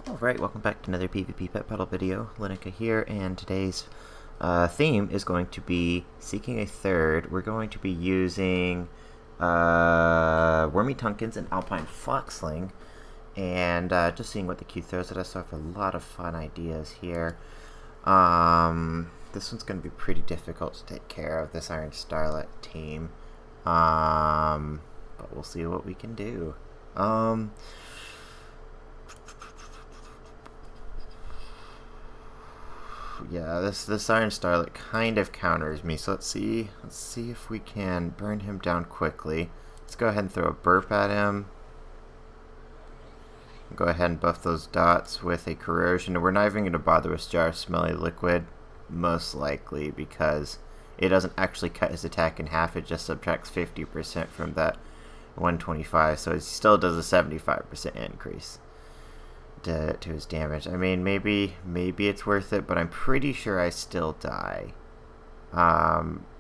Alright, welcome back to another PvP Pet Battle video. Linica here, and today's theme is going to be Seeking a Third. We're going to be using Wormy Tonkins and Alpine Foxling, and just seeing what the queue throws at us. So I have a lot of fun ideas here. This one's going to be pretty difficult to take care of, this Iron Starlet team. But we'll see what we can do. Yeah, this Iron Starlet kind of counters me, so let's see if we can burn him down quickly. Let's go ahead and throw a burp at him. Go ahead and buff those dots with a corrosion. And we're not even going to bother with Jar of Smelly Liquid, most likely, because it doesn't actually cut his attack in half. It just subtracts 50% from that 125, so it still does a 75% increase to his damage. I mean, maybe it's worth it, but I'm pretty sure I still die.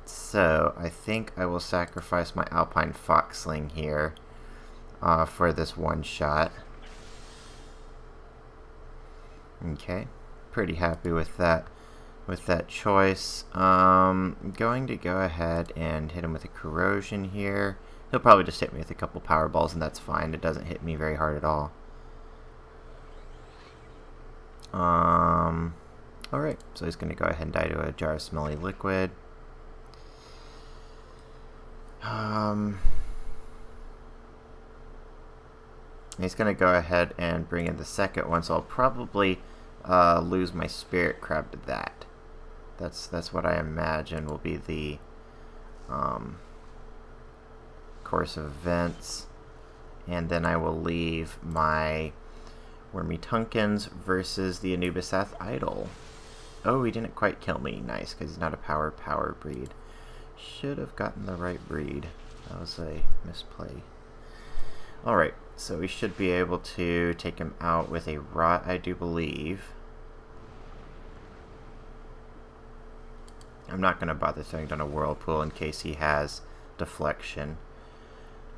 So I think I will sacrifice my Alpine Foxling here for this one shot. Okay, pretty happy with that choice. Going to go ahead and hit him with a corrosion here. He'll probably just hit me with a couple power balls, and that's fine. It doesn't hit me very hard at all. Alright, so he's going to go ahead and die to a Jar of Smelly Liquid. He's going to go ahead and bring in the second one, so I'll probably lose my Spirit Crab to that. That's what I imagine will be the course of events. And then I will leave my Wormy Tonkins versus the Anubisath Idol. Oh, he didn't quite kill me. Nice, because he's not a power breed. Should have gotten the right breed. That was a misplay. Alright, so we should be able to take him out with a Rot, I do believe. I'm not going to bother throwing down a Whirlpool in case he has Deflection.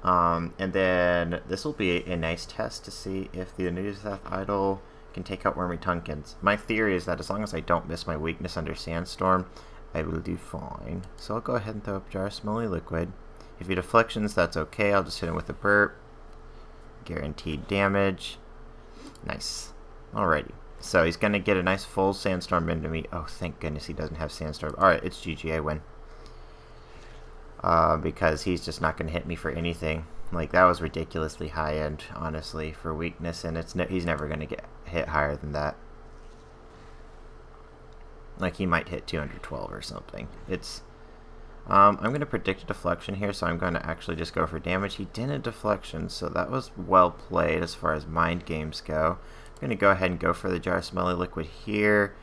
And then this will be a nice test to see if the Anubisath Idol can take out Wormy Tonkins. My theory is that as long as I don't miss my weakness under Sandstorm, I will do fine. So I'll go ahead and throw up Jar of Smelly Liquid. If he deflections, that's okay. I'll just hit him with a burp. Guaranteed damage. Nice. Alrighty. So he's going to get a nice full Sandstorm into me. Oh, thank goodness he doesn't have Sandstorm. Alright, it's GG, I win. Because he's just not going to hit me for anything. Like, that was ridiculously high end, honestly, for weakness, and he's never going to get hit higher than that. Like, he might hit 212 or something. It's I'm going to predict a deflection here, so I'm going to actually just go for damage. He didn't deflection, so that was well played as far as mind games go. I'm going to go ahead and go for the Jar of Smelly Liquid here,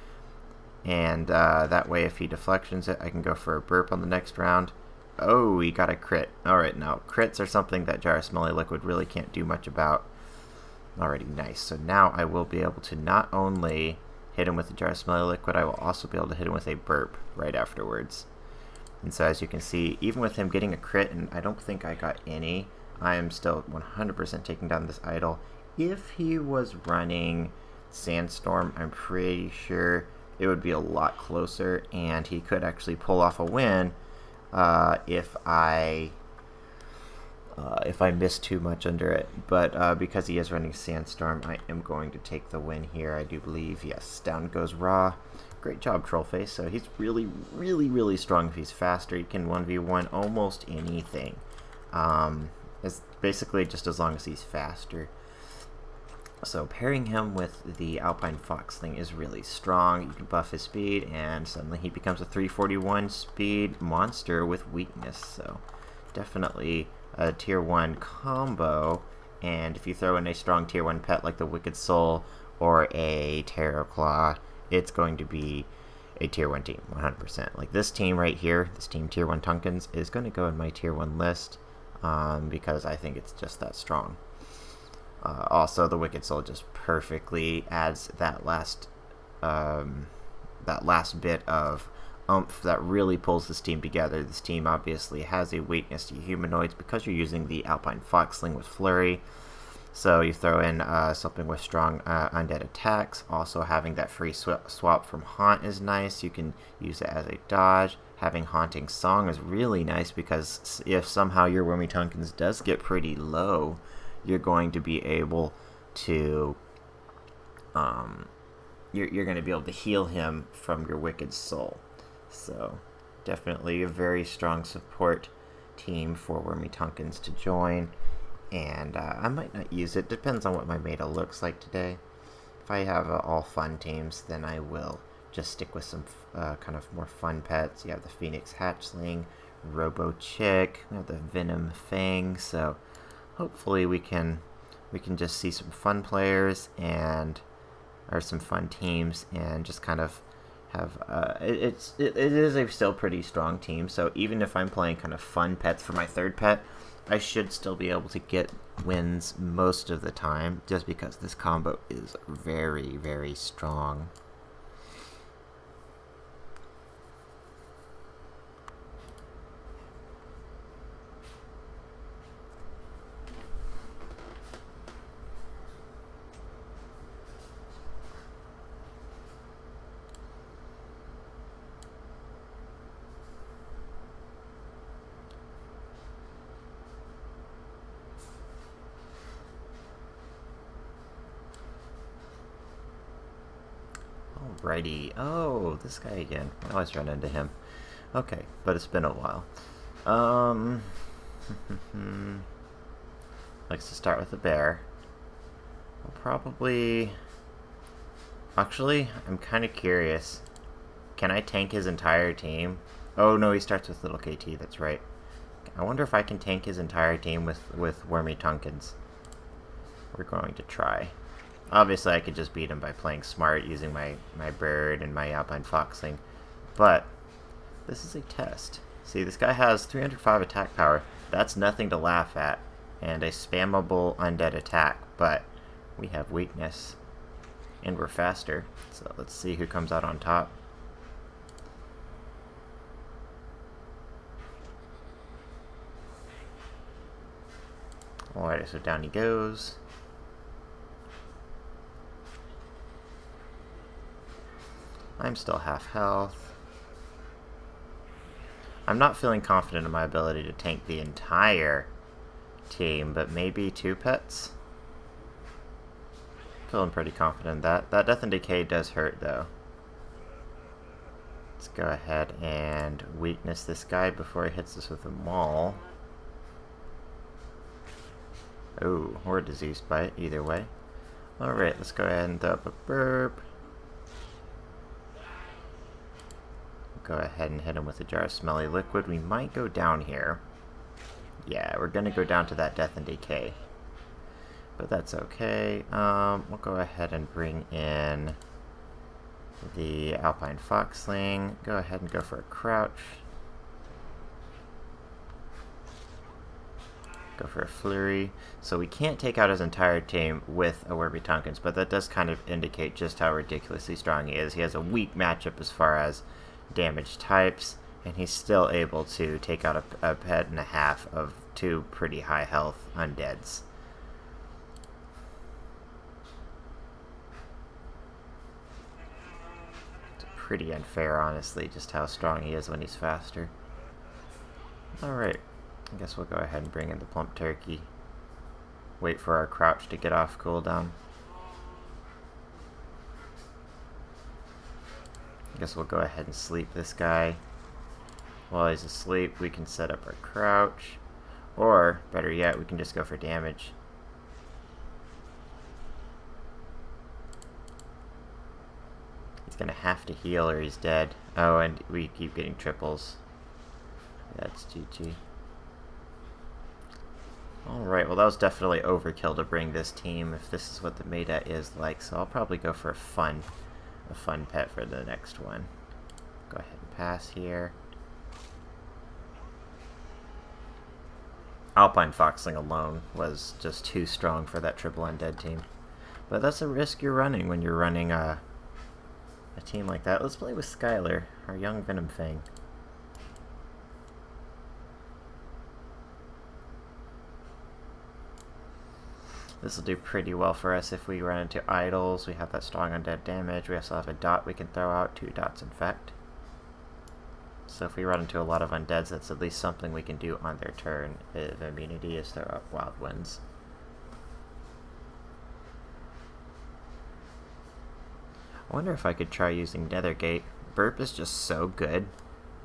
and that way if he deflections it, I can go for a burp on the next round. Oh, he got a crit. Alright, now, crits are something that Jar of Smelly Liquid really can't do much about. Alrighty, nice. So now I will be able to not only hit him with the Jar of Smelly Liquid, I will also be able to hit him with a burp right afterwards. And so as you can see, even with him getting a crit, and I don't think I got any, I am still 100% taking down this idol. If he was running Sandstorm, I'm pretty sure it would be a lot closer, and he could actually pull off a win if I miss too much under it. But because he is running Sandstorm, I am going to take the win here, I do believe. Yes, down goes Raw. Great job, Trollface. So he's really, really, really strong. If he's faster, he can 1v1 almost anything. It's basically just as long as he's faster. So pairing him with the Alpine Foxling is really strong. You can buff his speed, and suddenly he becomes a 341 speed monster with weakness. So definitely a tier 1 combo. And if you throw in a strong tier 1 pet like the Wicked Soul or a Terror Claw, it's going to be a tier 1 team, 100%. Like this team right here, this team tier 1 Tonkins, is going to go in my tier 1 list because I think it's just that strong. Also, the Wicked Soul just perfectly adds that last bit of oomph that really pulls this team together. This team obviously has a weakness to humanoids because you're using the Alpine Foxling with Flurry. So you throw in something with strong undead attacks. Also having that free swap from Haunt is nice. You can use it as a dodge. Having Haunting Song is really nice because if somehow your Wormy Tonkins does get pretty low, you're going to be able to you're going to be able to heal him from your Wicked Soul. So definitely a very strong support team for Wormy Tonkins to join. And I might not use it. Depends on what my meta looks like today. If I have all fun teams, then I will just stick with some kind of more fun pets. You have the Phoenix Hatchling, Robo Chick, we have the Venomfang. So hopefully we can just see some fun players or some fun teams, and just kind of have it is a still pretty strong team. So even if I'm playing kind of fun pets for my third pet, I should still be able to get wins most of the time, just because this combo is very, very strong. Alrighty. Oh, this guy again. I always run into him. Okay, but it's been a while. Likes to start with a bear. We'll probably... Actually, I'm kind of curious. Can I tank his entire team? Oh no, he starts with little KT, that's right. I wonder if I can tank his entire team with Wormy Tonkins. We're going to try. Obviously, I could just beat him by playing smart, using my bird and my Alpine Foxling. But this is a test. See, this guy has 305 attack power. That's nothing to laugh at. And a spammable undead attack. But we have weakness. And we're faster. So let's see who comes out on top. Alright, so down he goes. I'm still half health. I'm not feeling confident in my ability to tank the entire team, but maybe 2 pets? Feeling pretty confident in that. That Death and Decay does hurt, though. Let's go ahead and weakness this guy before he hits us with a maul. Oh, or a diseased bite, either way. Alright, let's go ahead and throw up a burp. Go ahead and hit him with a jar of smelly liquid. We might go down here. Yeah, we're gonna go down to that Death and Decay. But that's okay. We'll go ahead and bring in the Alpine Foxling. Go ahead and go for a crouch. Go for a flurry. So we can't take out his entire team with a Wormy Tonkins, but that does kind of indicate just how ridiculously strong he is. He has a weak matchup as far as damage types, and he's still able to take out a pet and a half of 2 pretty high health undeads. It's pretty unfair, honestly, just how strong he is when he's faster. Alright, I guess we'll go ahead and bring in the plump turkey. Wait for our crouch to get off cooldown. I guess we'll go ahead and sleep this guy. While he's asleep, we can set up our crouch. Or, better yet, we can just go for damage. He's gonna have to heal or he's dead. Oh, and we keep getting triples. That's GG. Alright, well that was definitely overkill to bring this team if this is what the meta is like, so I'll probably go for a fun pet for the next one. Go ahead and pass here. Alpine Foxling alone was just too strong for that triple undead team. But that's a risk you're running when you're running a team like that. Let's play with Skylar, our young Venomfang. This will do pretty well for us if we run into idols. We have that strong undead damage. We also have a dot we can throw out, 2 dots in fact. So if we run into a lot of undeads, that's at least something we can do on their turn if immunity is throw out wild winds. I wonder if I could try using Nethergate. Burp is just so good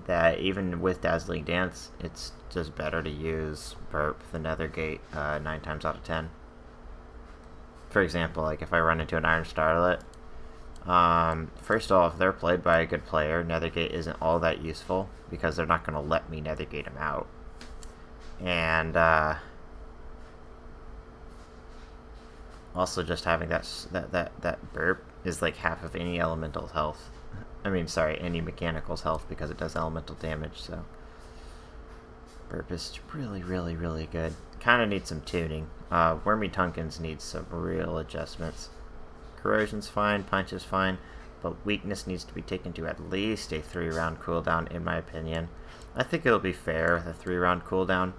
that even with Dazzling Dance, it's just better to use Burp than Nethergate 9 times out of 10. For example, like if I run into an Iron Starlet, first off, if they're played by a good player, Nethergate isn't all that useful because they're not going to let me Nethergate them out. And also just having that burp is like half of any elemental's health. I mean, sorry, any mechanical's health because it does elemental damage, so burp is really, really, really good. Kind of needs some tuning. Wormy Tonkins needs some real adjustments. Corrosion's fine, punch is fine, but weakness needs to be taken to at least a 3-round cooldown, in my opinion. I think it'll be fair with a 3-round cooldown.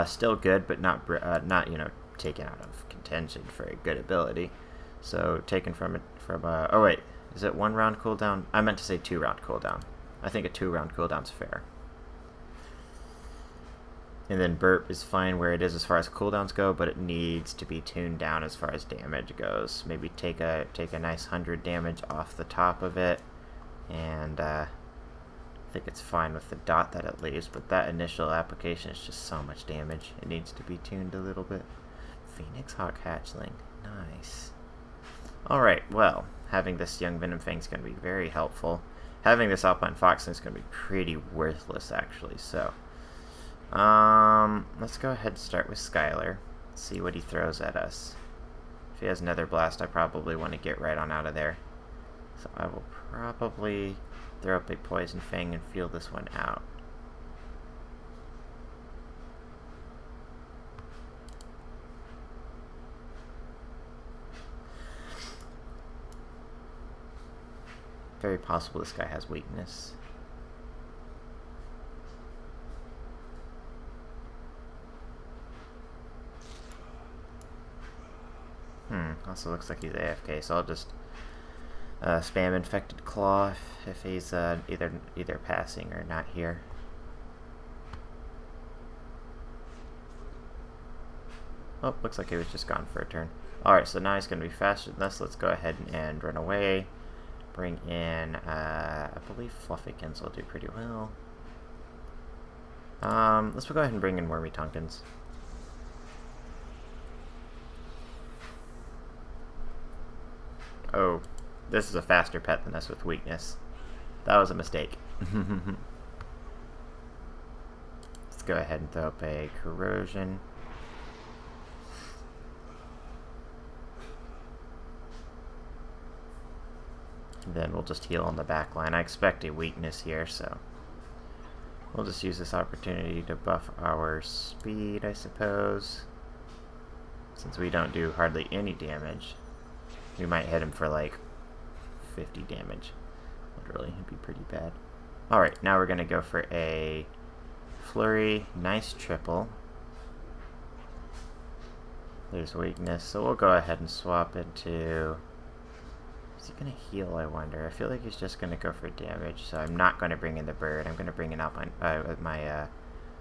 Still good, but not you know, taken out of contention for a good ability. So taken from oh wait, is it 1-round cooldown? I meant to say 2-round cooldown. I think a 2-round cooldown's fair. And then burp is fine where it is as far as cooldowns go, but it needs to be tuned down as far as damage goes. Maybe take a nice 100 damage off the top of it, and I think it's fine with the dot that it leaves, but that initial application is just so much damage. It needs to be tuned a little bit. Phoenix Hawk Hatchling. Nice. Alright, well, having this young Venomfang is going to be very helpful. Having this Alpine Foxling is going to be pretty worthless, actually, so let's go ahead and start with Skylar. See what he throws at us. If he has Nether Blast, I probably want to get right on out of there. So I will probably throw up a Poison Fang and feel this one out. Very possible this guy has weakness. Also looks like he's AFK, so I'll just spam Infected Claw if he's either passing or not here. Oh, looks like he was just gone for a turn. Alright, so now he's going to be faster than this. Let's go ahead and run away. Bring in, I believe Fluffykins will do pretty well. Let's go ahead and bring in Wormy Tonkins. Oh, this is a faster pet than us with weakness. That was a mistake. Let's go ahead and throw up a Corrosion. And then we'll just heal on the back line. I expect a weakness here, so we'll just use this opportunity to buff our speed, I suppose. Since we don't do hardly any damage. We might hit him for like 50 damage. Literally, it'd be pretty bad. Alright, now we're going to go for a Flurry. Nice triple. There's weakness, so we'll go ahead and swap into... Is he going to heal, I wonder? I feel like he's just going to go for damage, so I'm not going to bring in the bird. I'm going to bring it out with my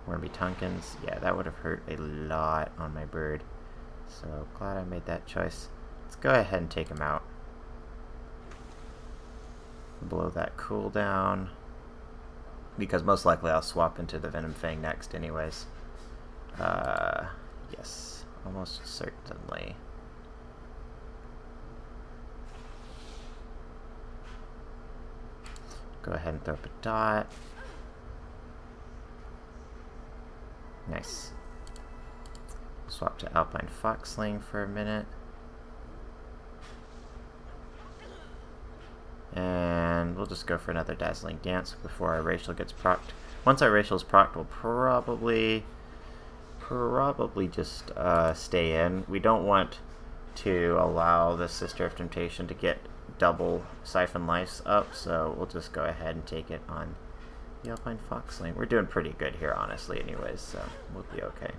Wormy Tonkins. Yeah, that would have hurt a lot on my bird. So, glad I made that choice. Let's go ahead and take him out. Blow that cooldown. Because most likely I'll swap into the Venomfang next anyways. Yes, almost certainly. Go ahead and throw up a dot. Nice. Swap to Alpine Foxling for a minute. And we'll just go for another Dazzling Dance before our Racial gets procced. Once our Racial's procced, we'll probably just stay in. We don't want to allow the Sister of Temptation to get double Siphon Life up, so we'll just go ahead and take it on the Alpine Foxling. We're doing pretty good here, honestly, anyways, so we'll be okay.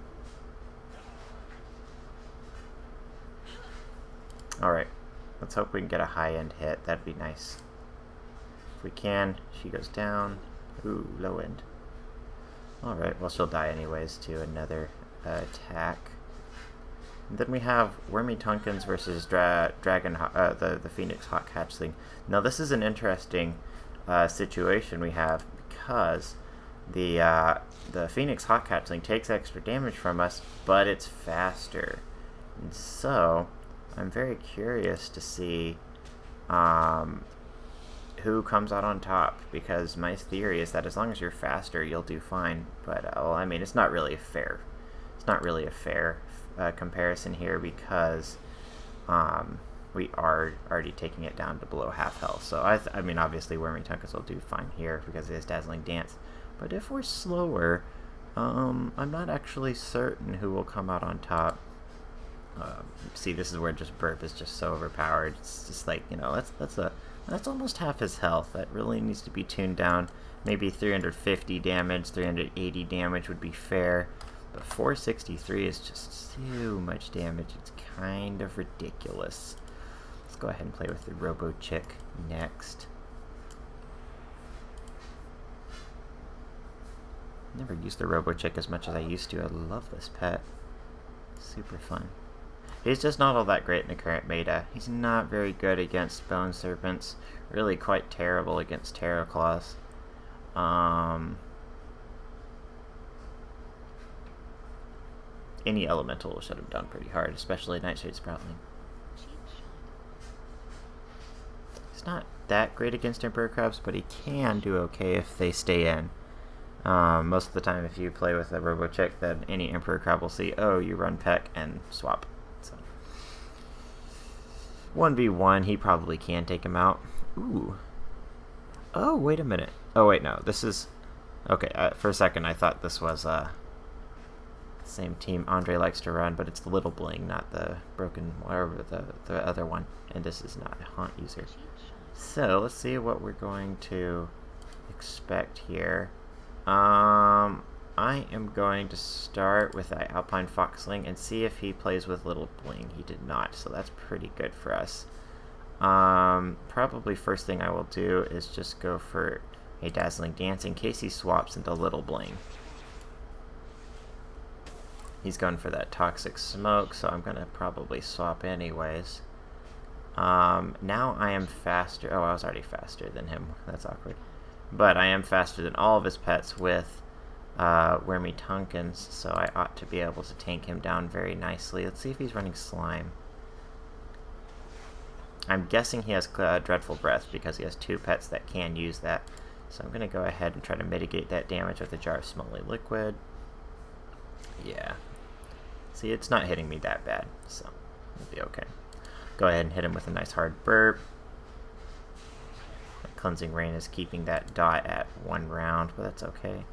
Alright, let's hope we can get a high-end hit. That'd be nice. If we can, she goes down. Ooh, low end. Alright, well she'll die anyways to another attack. And then we have Wormy Tonkins versus the Phoenix Hawk Hatchling. Now this is an interesting situation we have because the Phoenix Hawk Hatchling takes extra damage from us, but it's faster. And so I'm very curious to see who comes out on top, because my theory is that as long as you're faster, you'll do fine. But well, I mean, it's not really a fair comparison here, because we are already taking it down to below half health. So I mean, obviously Wormy Tonkin will do fine here because of his Dazzling Dance. But if we're slower, I'm not actually certain who will come out on top. See, this is where just Burp is just so overpowered. It's just like, you know, that's almost half his health. That really needs to be tuned down. Maybe 350 damage, 380 damage would be fair. But 463 is just too much damage. It's kind of ridiculous. Let's go ahead and play with the Robo Chick next. Never used the Robo Chick as much as I used to. I love this pet. Super fun. He's just not all that great in the current meta. He's not very good against Bone Serpents. Really quite terrible against Terror Claws. Any elemental should have done pretty hard, especially Nightshade Sproutling. He's not that great against Emperor Crabs, but he can do okay if they stay in. Most of the time, if you play with a Robo Chick, then any Emperor Crab will see, oh, you run Peck, and swap. So 1v1, he probably can take him out. Ooh. Oh, wait a minute. Oh, wait, no. This is... Okay, for a second, I thought this was same team Andre likes to run, but it's the Little Bling, not the Broken... Whatever, the other one. And this is not a Haunt user. So, let's see what we're going to expect here. I am going to start with the Alpine Foxling and see if he plays with Little Bling. He did not, so that's pretty good for us. Probably first thing I will do is just go for a Dazzling Dance in case he swaps into Little Bling. He's going for that Toxic Smoke, so I'm going to probably swap anyways. Now I am faster. Oh, I was already faster than him. That's awkward. But I am faster than all of his pets with Wormy Tonkins, so I ought to be able to tank him down very nicely. Let's see if he's running Slime. I'm guessing he has Dreadful Breath because he has two pets that can use that. So I'm going to go ahead and try to mitigate that damage with a jar of Smelly Liquid. Yeah. See, it's not hitting me that bad, so it'll be okay. Go ahead and hit him with a nice hard burp. Cleansing Rain is keeping that dot at 1 round, but that's okay.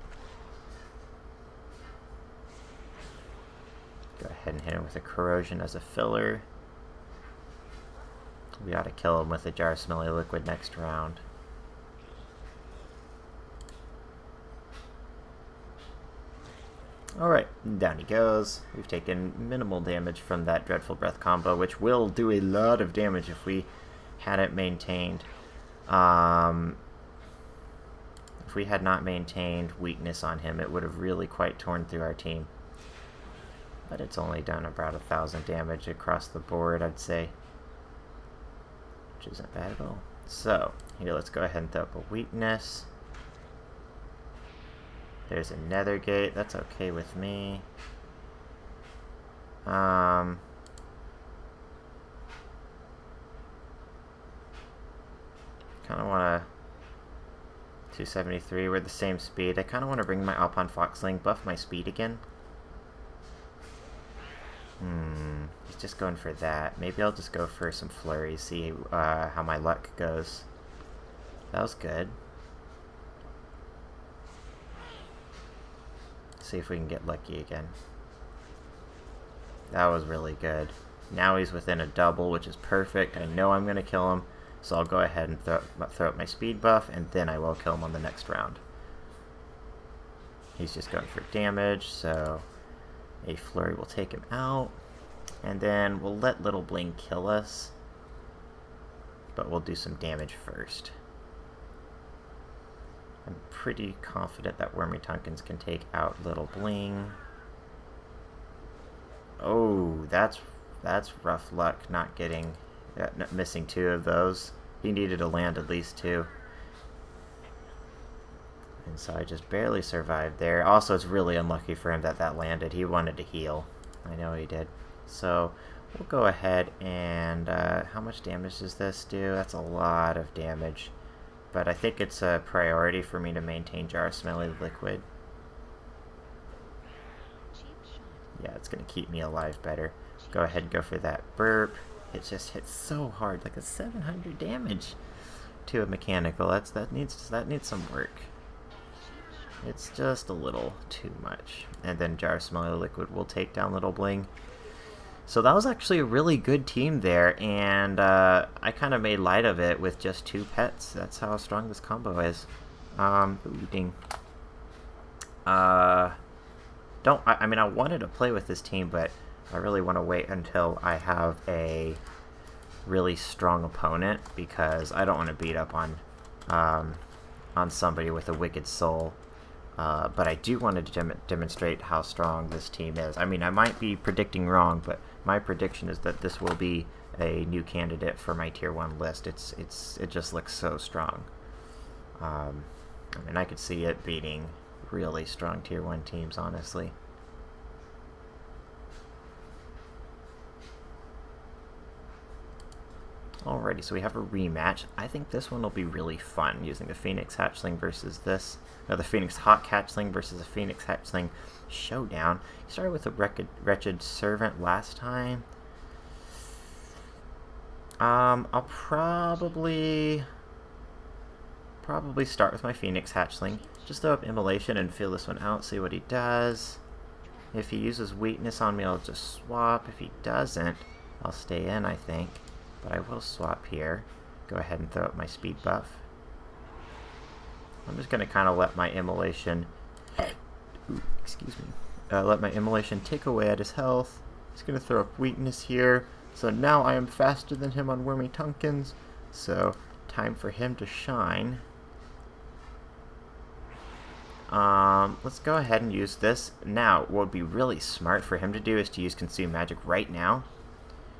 Go ahead and hit him with a Corrosion as a filler. We ought to kill him with a jar of Smelly Liquid next round. Alright, down he goes. We've taken minimal damage from that Dreadful Breath combo, which will do a lot of damage if we had it maintained. If we had not maintained weakness on him, it would have really quite torn through our team. But it's only done about 1,000 damage across the board, I'd say. Which isn't bad at all. So, here, let's go ahead and throw up a weakness. There's a Nether Gate, that's okay with me. Kind of want to 273, we're the same speed. I kind of want to bring my Alpine Foxling, buff my speed again. He's just going for that. Maybe I'll just go for some flurries, see how my luck goes. That was good. See if we can get lucky again. That was really good. Now he's within a double, which is perfect. I know I'm going to kill him, so I'll go ahead and throw up my speed buff, and then I will kill him on the next round. He's just going for damage, so a flurry will take him out. And then we'll let Little Bling kill us. but we'll do some damage first. I'm pretty confident that Wormy Tonkins can take out Little Bling. Oh, that's rough luck not getting, missing 2 of those. He needed to land at least 2. And so I just barely survived there. Also, it's really unlucky for him that that landed. He wanted to heal. I know he did. So we'll go ahead and, how much damage does this do? That's a lot of damage. But I think it's a priority for me to maintain Jar of Smelly Liquid. Yeah, it's going to keep me alive better. Go ahead and go for that burp. It just hits so hard, like a 700 damage to a mechanical. That needs some work. It's just a little too much. And then Jar of Smelly Liquid will take down Little Bling. So that was actually a really good team there, and I kind of made light of it with just 2 pets. That's how strong this combo is. Ooh, ding. I mean, I wanted to play with this team, but I really want to wait until I have a really strong opponent, because I don't want to beat up on somebody with a Wicked Soul. But I do want to demonstrate how strong this team is. I mean, I might be predicting wrong, but my prediction is that this will be a new candidate for my Tier 1 list. It just looks so strong. I mean, I could see it beating really strong Tier 1 teams, honestly. Alrighty, so we have a rematch. I think this one will be really fun, using the Phoenix Hatchling versus this. The Phoenix Hawk Hatchling versus a Phoenix Hatchling showdown. You started with a Wretched Servant last time. I'll probably start with my Phoenix Hatchling. Just throw up Immolation and feel this one out, see what he does. If he uses weakness on me, I'll just swap. If he doesn't, I'll stay in, I think. But I will swap here. Go ahead and throw up my speed buff. I'm just going to kind of let my Immolation... let my Immolation take away at his health. He's going to throw up weakness here. So now I am faster than him on Wormy Tonkins. So, time for him to shine. Let's go ahead and use this. Now, what would be really smart for him to do is to use Consume Magic right now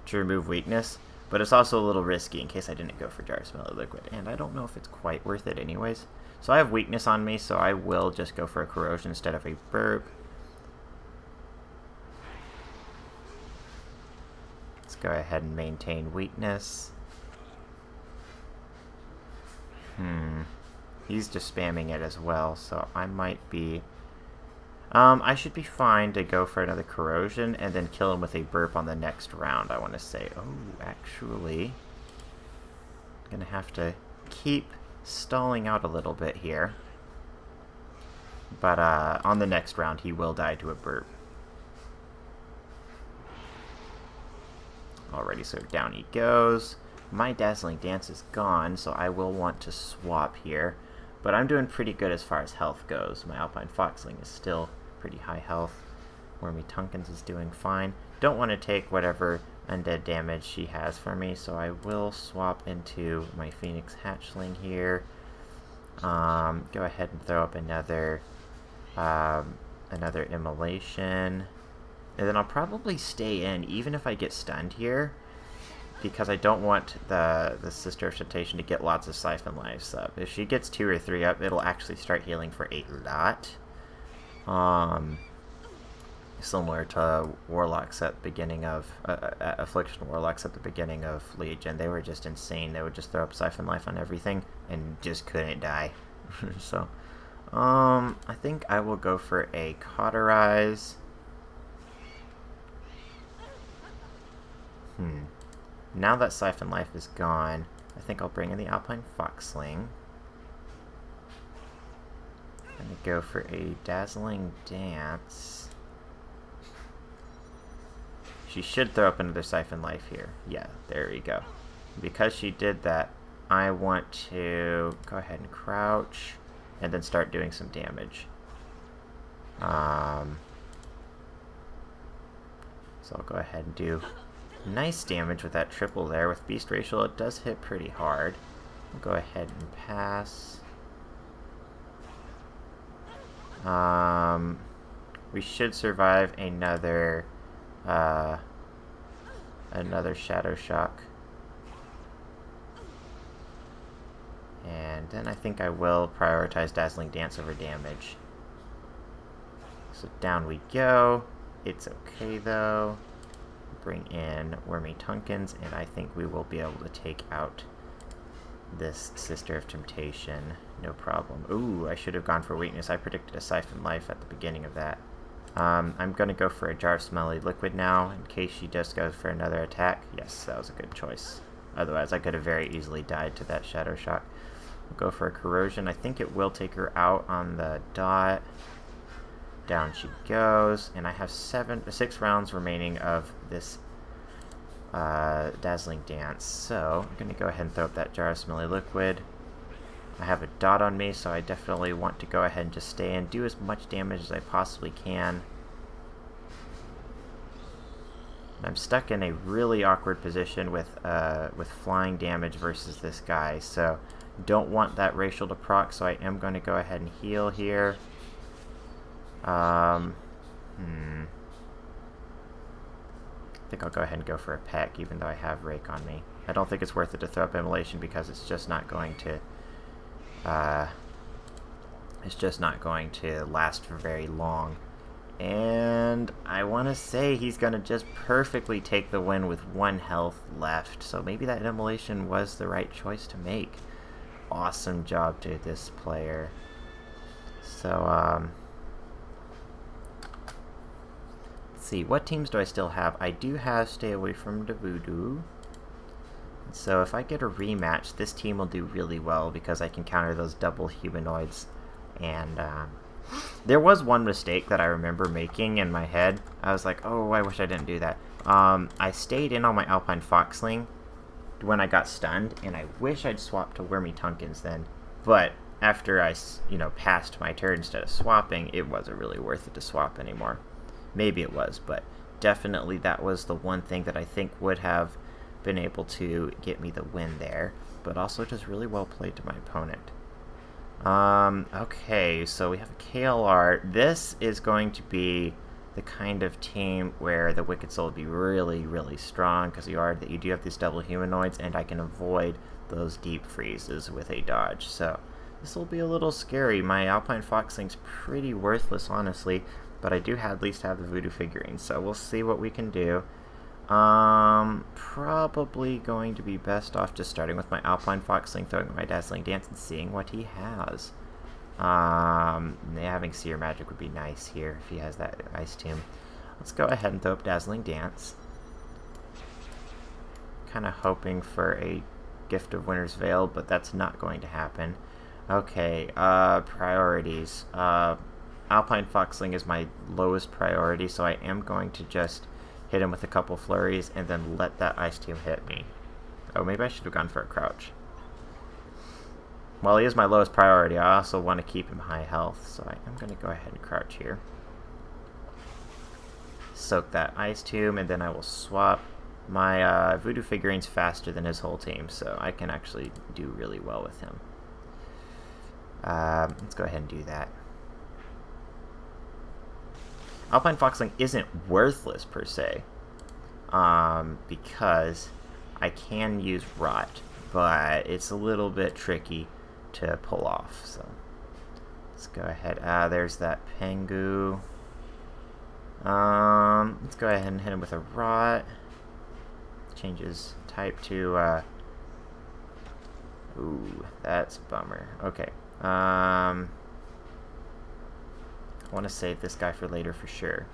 to remove weakness. But it's also a little risky in case I didn't go for Jar of Smelly Liquid. And I don't know if it's quite worth it anyways. So I have weakness on me, so I will just go for a Corrosion instead of a burp. Let's go ahead and maintain weakness. He's just spamming it as well, so I might be... I should be fine to go for another Corrosion and then kill him with a burp on the next round, I want to say. Oh, actually... I'm going to have to keep stalling out a little bit here. But on the next round, he will die to a burp. Alrighty, so down he goes. My Dazzling Dance is gone, so I will want to swap here. But I'm doing pretty good as far as health goes. My Alpine Foxling is still pretty high health. Wormy Tonkins is doing fine. Don't want to take whatever undead damage she has for me, so I will swap into my Phoenix Hatchling here. Go ahead and throw up another Immolation. And then I'll probably stay in, even if I get stunned here, because I don't want the Sister of Temptation to get lots of Siphon Lives up. If she gets 2 or 3 up, it'll actually start healing for a lot. Similar to Warlocks at the beginning of Affliction Warlocks at the beginning of Legion. They were just insane. They would just throw up Siphon Life on everything and just couldn't die. So, I think I will go for a Cauterize. Now that Siphon Life is gone, I think I'll bring in the Alpine Foxling. I'm going to go for a Dazzling Dance. She should throw up another Siphon Life here. Yeah, there we go. Because she did that, I want to go ahead and crouch and then start doing some damage. So I'll go ahead and do Nice damage with that triple there. With Beast Racial, it does hit pretty hard. We'll go ahead and pass. We should survive another Shadow Shock. And then I think I will prioritize Dazzling Dance over damage. So down we go. It's okay though. Bring in Wormy Tonkins, and I think we will be able to take out this Sister of Temptation. No problem. Ooh, I should have gone for weakness. I predicted a Siphon Life at the beginning of that. I'm going to go for a Jar of Smelly Liquid now, in case she just goes for another attack. Yes, that was a good choice. Otherwise, I could have very easily died to that Shadow Shock. We'll go for a Corrosion. I think it will take her out on the dot. Down she goes, and I have 6 rounds remaining of this Dazzling Dance. So, I'm going to go ahead and throw up that Jar of Smelly Liquid. I have a dot on me, so I definitely want to go ahead and just stay and do as much damage as I possibly can. I'm stuck in a really awkward position with flying damage versus this guy, so don't want that racial to proc, so I am going to go ahead and heal here. I think I'll go ahead and go for a peck, even though I have Rake on me. I don't think it's worth it to throw up Immolation because it's just not going to last for very long. And I want to say he's going to just perfectly take the win with 1 health left. So maybe that Immolation was the right choice to make. Awesome job to this player. So, let's see. What teams do I still have? I do have Stay Away from the Voodoo. So if I get a rematch, this team will do really well because I can counter those double humanoids. And there was one mistake that I remember making in my head. I was like, oh, I wish I didn't do that. I stayed in on my Alpine Foxling when I got stunned, and I wish I'd swapped to Wormy Tonkins then. But after I, passed my turn instead of swapping, it wasn't really worth it to swap anymore. Maybe it was, but definitely that was the one thing that I think would have been able to get me the win there, but also just really well played to my opponent. Okay, so we have a KLR. This is going to be the kind of team where the Wicked Soul will be really, really strong, because you do have these double humanoids, and I can avoid those deep freezes with a dodge. So this will be a little scary. My Alpine Foxling's pretty worthless, honestly, but I do at least have the Voodoo figurines, so we'll see what we can do. Probably going to be best off just starting with my Alpine Foxling, throwing my Dazzling Dance, and seeing what he has. Having Seer Magic would be nice here if he has that Ice Tomb. Let's go ahead and throw up Dazzling Dance. Kind of hoping for a Gift of Winter's Veil, but that's not going to happen. Okay, priorities. Alpine Foxling is my lowest priority, so I am going to just hit him with a couple flurries and then let that Ice Tomb hit me. Oh, maybe I should have gone for a crouch. While he is my lowest priority, I also want to keep him high health, so I am going to go ahead and crouch here. Soak that Ice Tomb, and then I will swap. My Voodoo figurine's faster than his whole team, so I can actually do really well with him. Let's go ahead and do that. Alpine Foxling isn't worthless per se, because I can use Rot, but it's a little bit tricky to pull off. So let's go ahead. There's that Pengu. Let's go ahead and hit him with a Rot. Changes type to. Ooh, that's a bummer. Okay. I want to save this guy for later for sure.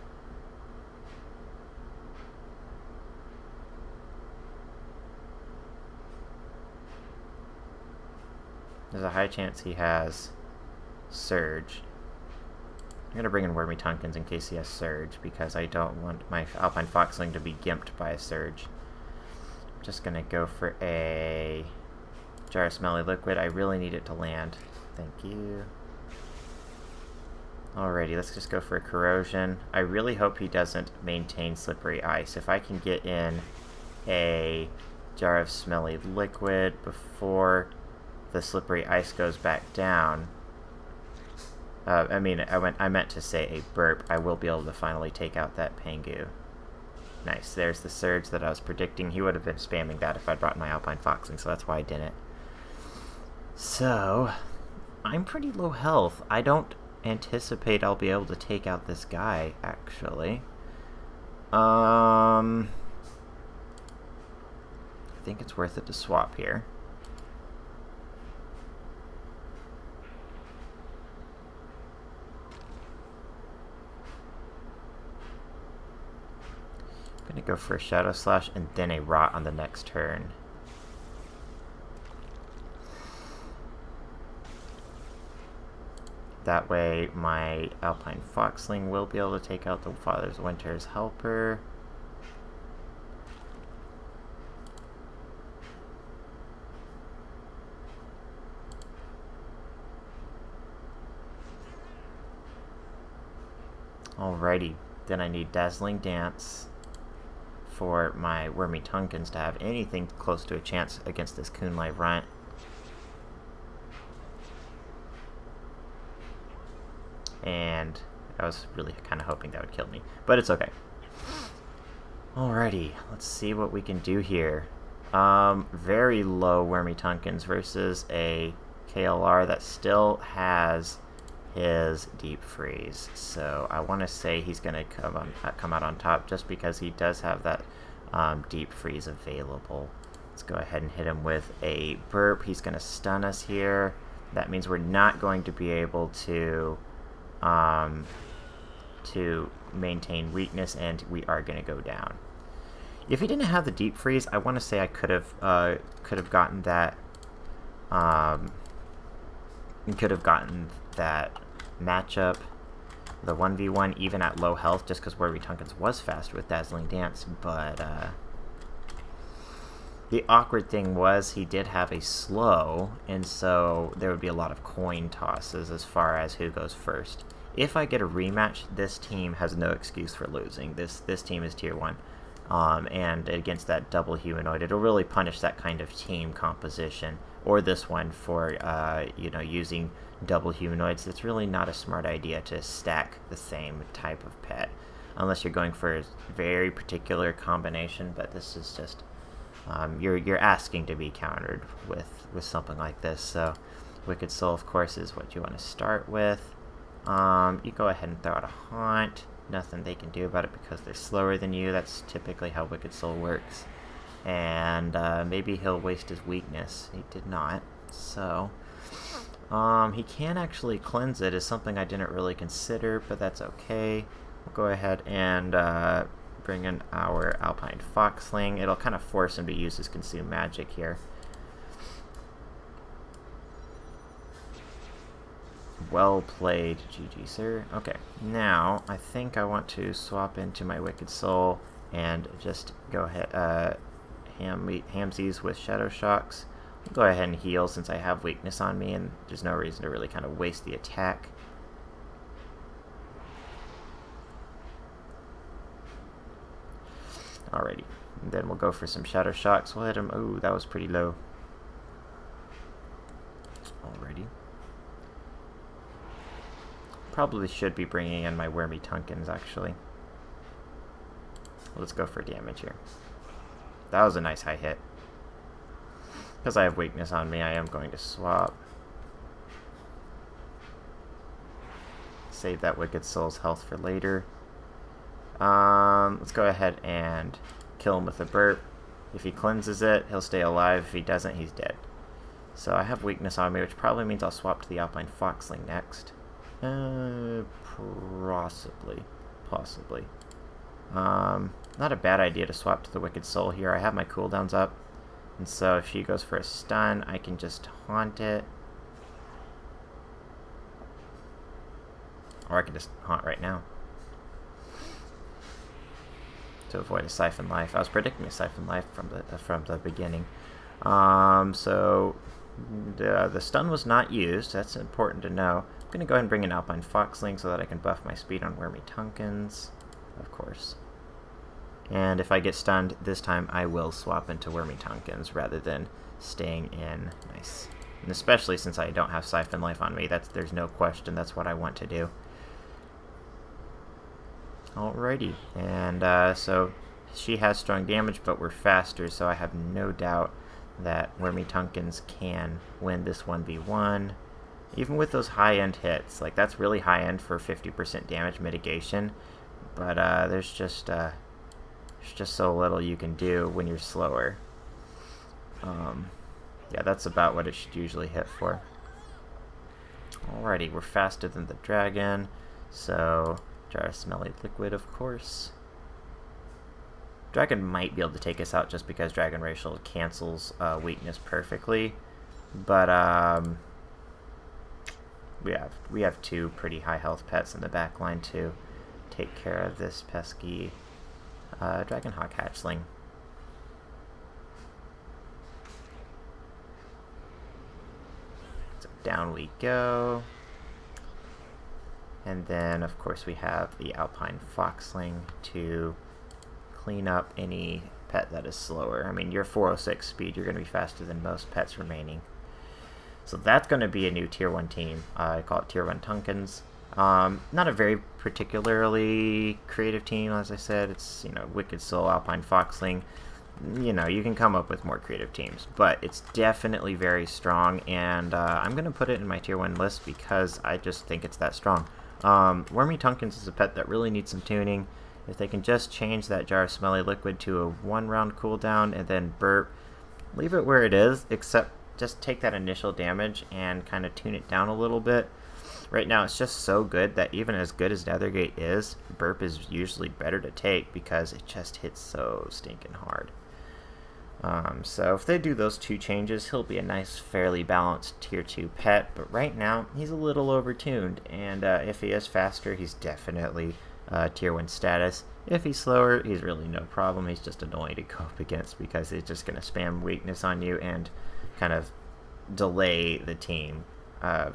There's a high chance he has Surge. I'm going to bring in Wormy Tonkins in case he has Surge, because I don't want my Alpine Foxling to be gimped by a Surge. I'm just going to go for a Jar of Smelly Liquid. I really need it to land. Thank you. Alrighty, let's just go for a Corrosion. I really hope he doesn't maintain Slippery Ice. If I can get in a jar of smelly liquid before the slippery ice goes back down. I meant to say a burp. I will be able to finally take out that Pangu. Nice. There's the surge that I was predicting. He would have been spamming that if I'd brought my Alpine Foxling, so that's why I didn't. So, I'm pretty low health. I don't anticipate I'll be able to take out this guy, actually. I think it's worth it to swap here. I'm going to go for a Shadow Slash and then a Rot on the next turn. That way my Alpine Foxling will be able to take out the Father's Winter's Helper. Alrighty, then I need Dazzling Dance for my Wormy Tonkins to have anything close to a chance against this Coonlight Runt. And I was really kind of hoping that would kill me, but it's okay. Alrighty, let's see what we can do here. Very low Wormy Tonkins versus a KLR that still has his Deep Freeze. So I want to say he's going to come out on top just because he does have that Deep Freeze available. Let's go ahead and hit him with a burp. He's going to stun us here. That means we're not going to be able to maintain weakness, and we are going to go down. If he didn't have the Deep Freeze, I want to say I could have gotten that matchup, the 1v1 even at low health, just because Wormy Tonkins was faster with Dazzling Dance, but the awkward thing was he did have a slow, and so there would be a lot of coin tosses as far as who goes first. If I get a rematch, this team has no excuse for losing. This team is tier 1. And against that double humanoid, it'll really punish that kind of team composition. Or this one for, using double humanoids. It's really not a smart idea to stack the same type of pet. Unless you're going for a very particular combination, but this is just, you're asking to be countered with something like this. So, Wicked Soul, of course, is what you want to start with. You go ahead and throw out a Haunt. Nothing they can do about it because they're slower than you. That's typically how Wicked Soul works. And maybe he'll waste his weakness. He did not. So, he can actually cleanse it, is something I didn't really consider, but that's okay. We'll go ahead and bring in our Alpine Foxling. It'll kind of force him to use his Consume Magic here. Well played, GG, sir. Okay, now I think I want to swap into my Wicked Soul and just go ahead, hamsies with Shadow Shocks. I'll go ahead and heal since I have weakness on me, and there's no reason to really kind of waste the attack. Alrighty, and then we'll go for some Shadow Shocks. We'll hit him. Ooh, that was pretty low. Alrighty. Probably should be bringing in my Wormy Tonkins, actually. Let's go for damage here. That was a nice high hit. Because I have weakness on me, I am going to swap. Save that Wicked Soul's health for later. Let's go ahead and kill him with a burp. If he cleanses it, he'll stay alive. If he doesn't, he's dead. So I have weakness on me, which probably means I'll swap to the Alpine Foxling next. Possibly. Not a bad idea to swap to the Wicked Soul here. I have my cooldowns up, and so if she goes for a stun, I can just haunt it. Or I can just haunt right now to avoid a Siphon Life. I was predicting a Siphon Life from the beginning. So the stun was not used. That's important to know. I'm going to go ahead and bring in Alpine Foxling so that I can buff my speed on Wormy Tonkins, of course. And if I get stunned this time, I will swap into Wormy Tonkins rather than staying in. Nice. And especially since I don't have Siphon Life on me, there's no question that's what I want to do. Alrighty, and so she has strong damage, but we're faster, so I have no doubt that Wormy Tonkins can win this 1v1. Even with those high-end hits, like that's really high-end for 50% damage mitigation, but there's just so little you can do when you're slower. Yeah, that's about what it should usually hit for. Alrighty, we're faster than the dragon, so jar of smelly liquid, of course. Dragon might be able to take us out just because Dragon Racial cancels weakness perfectly, but we have two pretty high health pets in the back line to take care of this pesky Dragonhawk hatchling. So down we go. And then, of course, we have the Alpine Foxling to clean up any pet that is slower. I mean, you're 406 speed, you're going to be faster than most pets remaining. So that's going to be a new Tier 1 team. I call it Tier 1 Tonkins. Not a very particularly creative team, as I said. It's, you know, Wicked Soul, Alpine Foxling. You know, you can come up with more creative teams, but it's definitely very strong, and I'm going to put it in my Tier 1 list because I just think it's that strong. Wormy Tonkins is a pet that really needs some tuning. If they can just change that jar of smelly liquid to a 1-round cooldown and then burp, leave it where it is, except just take that initial damage and kind of tune it down a little bit. Right now it's just so good that even as good as Nethergate is, burp is usually better to take because it just hits so stinking hard. So if they do those two changes, he'll be a nice, fairly balanced Tier 2 pet, but right now he's a little overtuned, and if he is faster, he's definitely Tier 1 status. If he's slower, he's really no problem. He's just annoying to go up against because he's just going to spam weakness on you and kind of delay the team.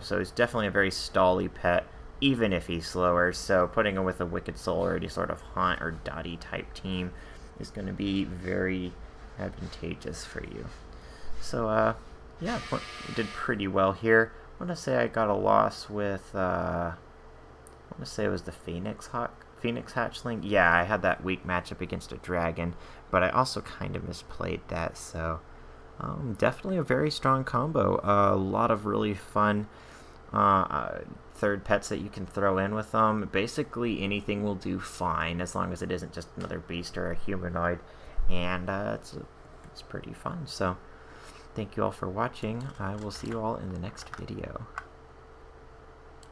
So he's definitely a very stally pet, even if he's slower, so putting him with a Wicked Soul or any sort of Haunt or Dottie type team is going to be very advantageous for you. So yeah, we did pretty well here. I want to say I got a loss with I want to say it was the Phoenix hatchling. Yeah, I had that weak matchup against a dragon, but I also kind of misplayed that, so definitely a very strong combo. A lot of really fun third pets that you can throw in with them. Basically anything will do fine as long as it isn't just another beast or a humanoid, and it's pretty fun. So thank you all for watching. I will see you all in the next video.